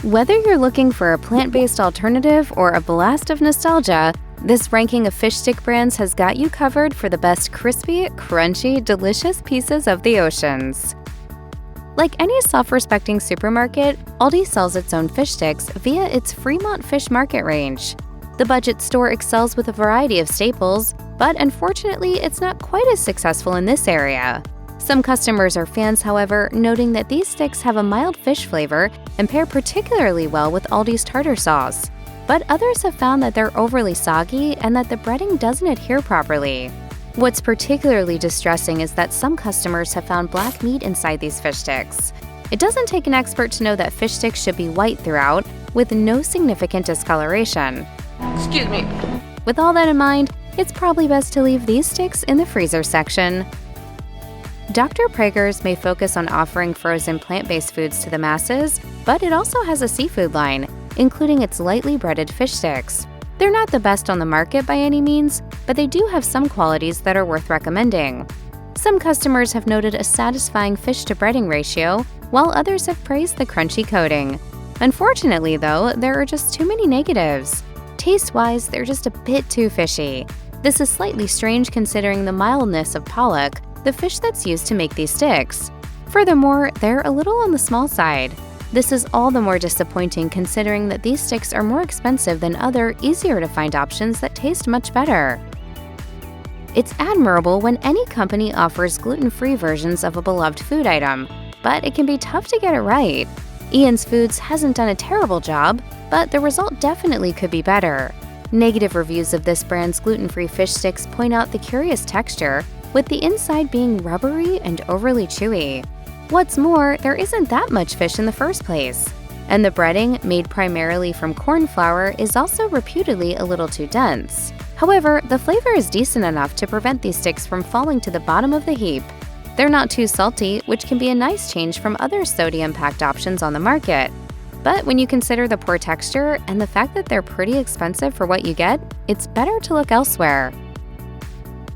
Whether you're looking for a plant-based alternative or a blast of nostalgia, this ranking of fish stick brands has got you covered for the best crispy, crunchy, delicious pieces of the oceans. Like any self-respecting supermarket, Aldi sells its own fish sticks via its Fremont fish market range. The budget store excels with a variety of staples, but unfortunately, it's not quite as successful in this area. Some customers are fans, however, noting that these sticks have a mild fish flavor and pair particularly well with Aldi's tartar sauce. But others have found that they're overly soggy and that the breading doesn't adhere properly. What's particularly distressing is that some customers have found black meat inside these fish sticks. It doesn't take an expert to know that fish sticks should be white throughout, with no significant discoloration. Excuse me. With all that in mind, it's probably best to leave these sticks in the freezer section. Dr. Praeger's may focus on offering frozen plant-based foods to the masses, but it also has a seafood line, including its lightly breaded fish sticks. They're not the best on the market by any means, but they do have some qualities that are worth recommending. Some customers have noted a satisfying fish-to-breading ratio, while others have praised the crunchy coating. Unfortunately, though, there are just too many negatives. Taste-wise, they're just a bit too fishy. This is slightly strange considering the mildness of pollock, the fish that's used to make these sticks. Furthermore, they're a little on the small side. This is all the more disappointing considering that these sticks are more expensive than other, easier-to-find options that taste much better. It's admirable when any company offers gluten-free versions of a beloved food item, but it can be tough to get it right. Ian's Foods hasn't done a terrible job, but the result definitely could be better. Negative reviews of this brand's gluten-free fish sticks point out the curious texture, with the inside being rubbery and overly chewy. What's more, there isn't that much fish in the first place. And the breading, made primarily from corn flour, is also reputedly a little too dense. However, the flavor is decent enough to prevent these sticks from falling to the bottom of the heap. They're not too salty, which can be a nice change from other sodium-packed options on the market. But when you consider the poor texture and the fact that they're pretty expensive for what you get, it's better to look elsewhere.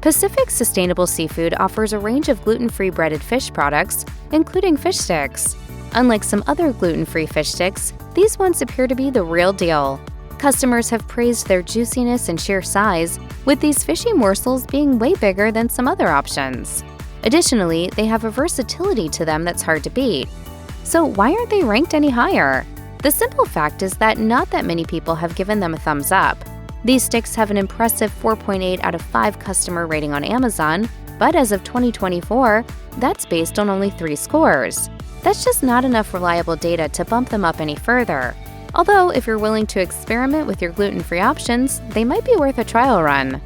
Pacific Sustainable Seafood offers a range of gluten-free breaded fish products, including fish sticks. Unlike some other gluten-free fish sticks, these ones appear to be the real deal. Customers have praised their juiciness and sheer size, with these fishy morsels being way bigger than some other options. Additionally, they have a versatility to them that's hard to beat. So why aren't they ranked any higher? The simple fact is that not that many people have given them a thumbs up. These sticks have an impressive 4.8 out of 5 customer rating on Amazon, but as of 2024, that's based on only 3 scores. That's just not enough reliable data to bump them up any further. Although, if you're willing to experiment with your gluten-free options, they might be worth a trial run.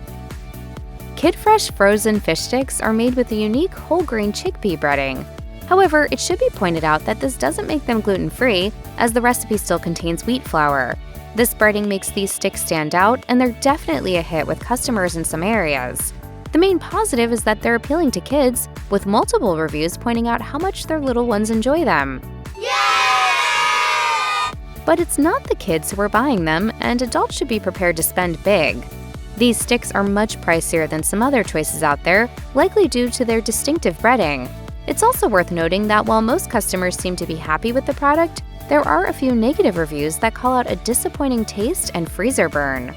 Kidfresh frozen fish sticks are made with a unique whole-grain chickpea breading. However, it should be pointed out that this doesn't make them gluten-free, as the recipe still contains wheat flour. This breading makes these sticks stand out, and they're definitely a hit with customers in some areas. The main positive is that they're appealing to kids, with multiple reviews pointing out how much their little ones enjoy them. Yeah! But it's not the kids who are buying them, and adults should be prepared to spend big. These sticks are much pricier than some other choices out there, likely due to their distinctive breading. It's also worth noting that while most customers seem to be happy with the product, there are a few negative reviews that call out a disappointing taste and freezer burn.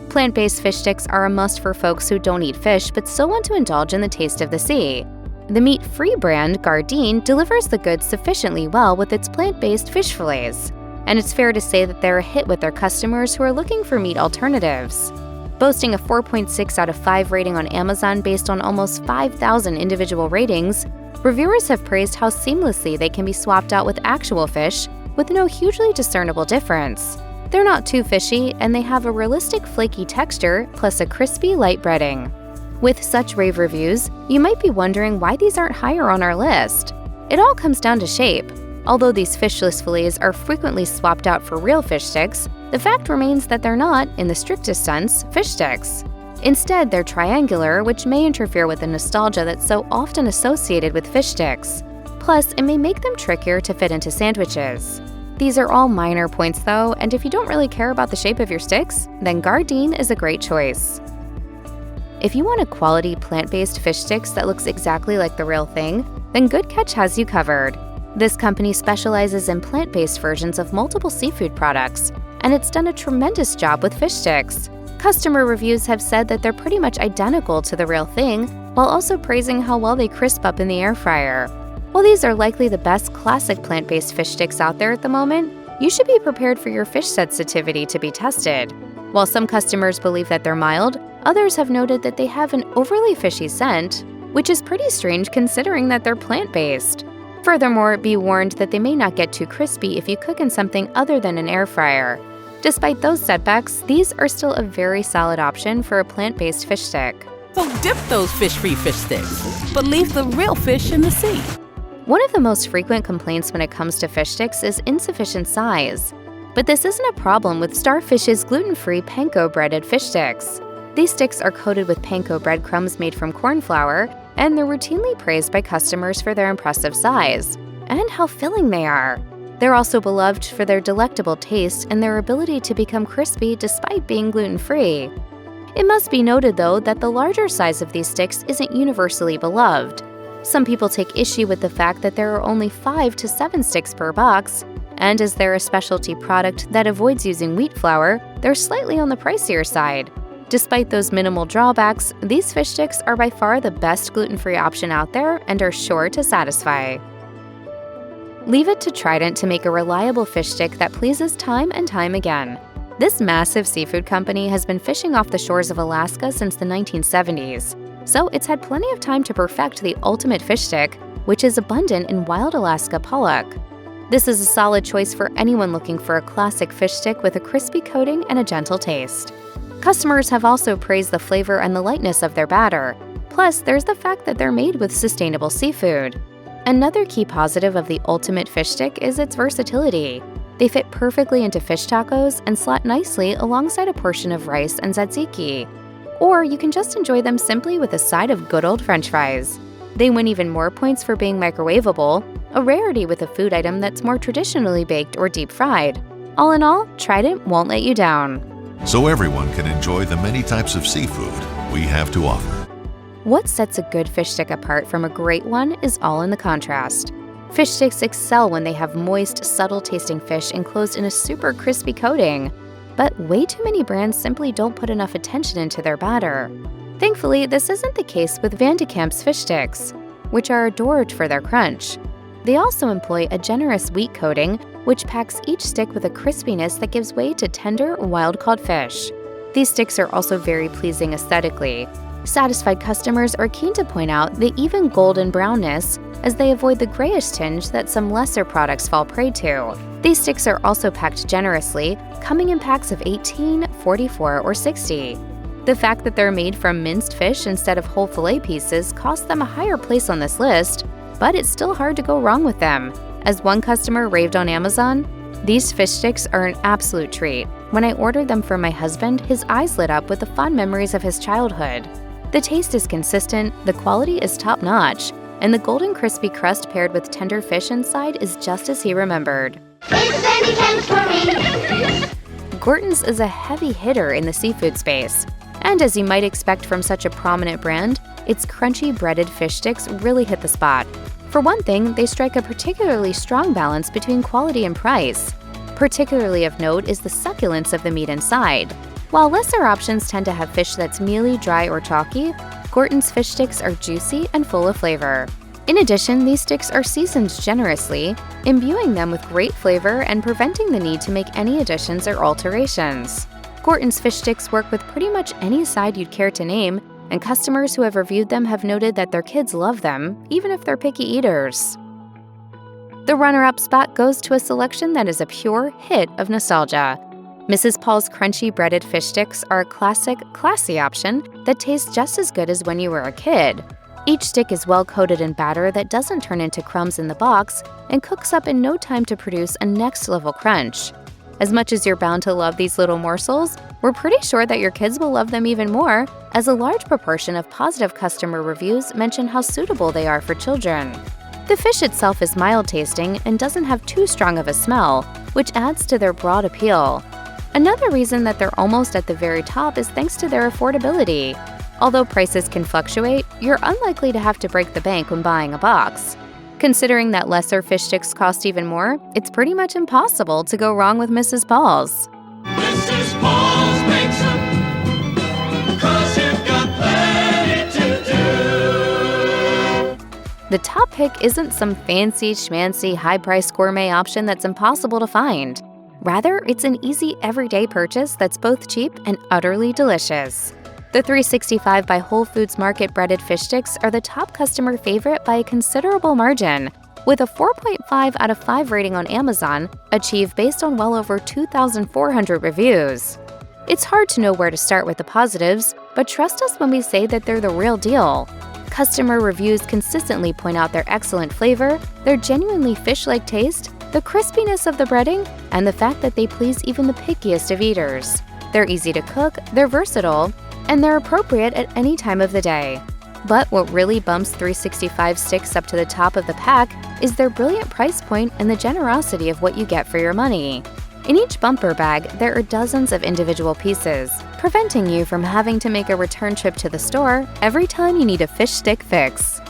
Plant-based fish sticks are a must for folks who don't eat fish but still want to indulge in the taste of the sea. The meat-free brand Gardein delivers the goods sufficiently well with its plant-based fish fillets, and it's fair to say that they're a hit with their customers who are looking for meat alternatives. Boasting a 4.6 out of 5 rating on Amazon based on almost 5,000 individual ratings, reviewers have praised how seamlessly they can be swapped out with actual fish with no hugely discernible difference. They're not too fishy, and they have a realistic flaky texture plus a crispy light breading. With such rave reviews, you might be wondering why these aren't higher on our list. It all comes down to shape. Although these fishless fillets are frequently swapped out for real fish sticks, the fact remains that they're not, in the strictest sense, fish sticks. Instead, they're triangular, which may interfere with the nostalgia that's so often associated with fish sticks. Plus, it may make them trickier to fit into sandwiches. These are all minor points though, and if you don't really care about the shape of your sticks, then Gardein is a great choice. If you want a quality plant-based fish sticks that looks exactly like the real thing, then Good Catch has you covered. This company specializes in plant-based versions of multiple seafood products, and it's done a tremendous job with fish sticks. Customer reviews have said that they're pretty much identical to the real thing, while also praising how well they crisp up in the air fryer. While these are likely the best classic plant-based fish sticks out there at the moment, you should be prepared for your fish sensitivity to be tested. While some customers believe that they're mild, others have noted that they have an overly fishy scent, which is pretty strange considering that they're plant-based. Furthermore, be warned that they may not get too crispy if you cook in something other than an air fryer. Despite those setbacks, these are still a very solid option for a plant-based fish stick. So dip those fish-free fish sticks, but leave the real fish in the sea. One of the most frequent complaints when it comes to fish sticks is insufficient size. But this isn't a problem with Starfish's gluten-free Panko breaded fish sticks. These sticks are coated with Panko breadcrumbs made from corn flour, and they're routinely praised by customers for their impressive size and how filling they are. They're also beloved for their delectable taste and their ability to become crispy despite being gluten-free. It must be noted, though, that the larger size of these sticks isn't universally beloved. Some people take issue with the fact that there are only 5 to 7 sticks per box, and as they're a specialty product that avoids using wheat flour, they're slightly on the pricier side. Despite those minimal drawbacks, these fish sticks are by far the best gluten-free option out there and are sure to satisfy. Leave it to Trident to make a reliable fish stick that pleases time and time again. This massive seafood company has been fishing off the shores of Alaska since the 1970s, so it's had plenty of time to perfect the ultimate fish stick, which is abundant in wild Alaska pollock. This is a solid choice for anyone looking for a classic fish stick with a crispy coating and a gentle taste. Customers have also praised the flavor and the lightness of their batter. Plus, there's the fact that they're made with sustainable seafood. Another key positive of the ultimate fish stick is its versatility. They fit perfectly into fish tacos and slot nicely alongside a portion of rice and tzatziki. Or you can just enjoy them simply with a side of good old French fries. They win even more points for being microwavable, a rarity with a food item that's more traditionally baked or deep fried. All in all, Trident won't let you down. So everyone can enjoy the many types of seafood we have to offer. What sets a good fish stick apart from a great one is all in the contrast. Fish sticks excel when they have moist, subtle-tasting fish enclosed in a super crispy coating. But way too many brands simply don't put enough attention into their batter. Thankfully, this isn't the case with Van de Kamp's fish sticks, which are adored for their crunch. They also employ a generous wheat coating, which packs each stick with a crispiness that gives way to tender, wild-caught fish. These sticks are also very pleasing aesthetically. Satisfied customers are keen to point out the even golden brownness, as they avoid the grayish tinge that some lesser products fall prey to. These sticks are also packed generously, coming in packs of 18, 44, or 60. The fact that they're made from minced fish instead of whole fillet pieces costs them a higher place on this list, but it's still hard to go wrong with them. As one customer raved on Amazon, "These fish sticks are an absolute treat. When I ordered them for my husband, his eyes lit up with the fond memories of his childhood. The taste is consistent, the quality is top-notch, and the golden crispy crust paired with tender fish inside is just as he remembered." Gorton's is a heavy hitter in the seafood space, and as you might expect from such a prominent brand, its crunchy breaded fish sticks really hit the spot. For one thing, they strike a particularly strong balance between quality and price. Particularly of note is the succulence of the meat inside. While lesser options tend to have fish that's mealy, dry, or chalky, Gorton's fish sticks are juicy and full of flavor. In addition, these sticks are seasoned generously, imbuing them with great flavor and preventing the need to make any additions or alterations. Gorton's fish sticks work with pretty much any side you'd care to name, and customers who have reviewed them have noted that their kids love them, even if they're picky eaters. The runner-up spot goes to a selection that is a pure hit of nostalgia. Mrs. Paul's crunchy breaded fish sticks are a classic, classy option that tastes just as good as when you were a kid. Each stick is well coated in batter that doesn't turn into crumbs in the box and cooks up in no time to produce a next-level crunch. As much as you're bound to love these little morsels, we're pretty sure that your kids will love them even more, as a large proportion of positive customer reviews mention how suitable they are for children. The fish itself is mild-tasting and doesn't have too strong of a smell, which adds to their broad appeal. Another reason that they're almost at the very top is thanks to their affordability. Although prices can fluctuate, you're unlikely to have to break the bank when buying a box. Considering that lesser fish sticks cost even more, it's pretty much impossible to go wrong with Mrs. Paul's. Mrs. Paul's makes 'em, 'cause you've got plenty to do. The top pick isn't some fancy schmancy high-priced gourmet option that's impossible to find. Rather, it's an easy everyday purchase that's both cheap and utterly delicious. The 365 by Whole Foods Market breaded fish sticks are the top customer favorite by a considerable margin, with a 4.5 out of 5 rating on Amazon, achieved based on well over 2,400 reviews. It's hard to know where to start with the positives, but trust us when we say that they're the real deal. Customer reviews consistently point out their excellent flavor, their genuinely fish-like taste, the crispiness of the breading, and the fact that they please even the pickiest of eaters. They're easy to cook, they're versatile, and they're appropriate at any time of the day. But what really bumps 365 sticks up to the top of the pack is their brilliant price point and the generosity of what you get for your money. In each bumper bag, there are dozens of individual pieces, preventing you from having to make a return trip to the store every time you need a fish stick fix.